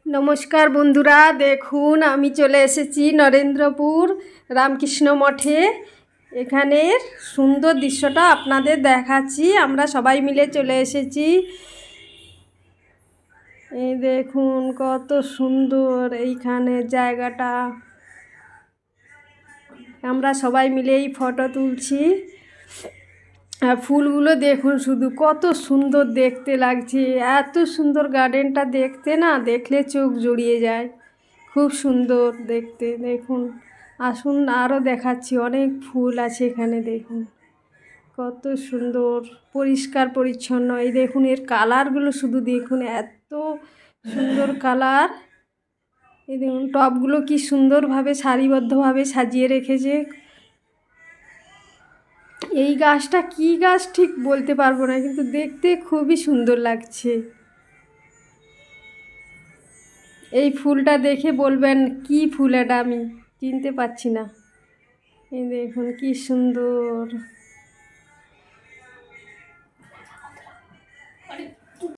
নমস্কার বন্ধুরা, দেখুন আমি চলে এসেছি নরেন্দ্রপুর রামকৃষ্ণ মঠে। এখানের সুন্দর দৃশ্যটা আপনাদের দেখাচ্ছি। আমরা সবাই মিলে চলে এসেছি। এই দেখুন কত সুন্দর এইখানে জায়গাটা। আমরা সবাই মিলেই ফটো তুলছি। আর ফুলগুলো দেখুন শুধু কত সুন্দর দেখতে লাগছে। এত সুন্দর গার্ডেনটা দেখতে, না দেখলে চোখ জুড়িয়ে যায়। খুব সুন্দর দেখতে। দেখুন, আসুন আরও দেখাচ্ছি, অনেক ফুল আছে এখানে। দেখুন কত সুন্দর, পরিষ্কার পরিচ্ছন্ন। এই দেখুন এর কালারগুলো শুধু দেখুন, এত সুন্দর কালার। এই দেখুন টবগুলো কি সুন্দরভাবে সারিবদ্ধভাবে সাজিয়ে রেখেছে। এই গাছটা কি গাছ ঠিক বলতে পারবো না, কিন্তু দেখতে খুবই সুন্দর লাগছে। এই ফুলটা দেখে বলবেন কি ফুল এটা, আমি চিনতে পারছি না। এই দেখুন কি সুন্দর।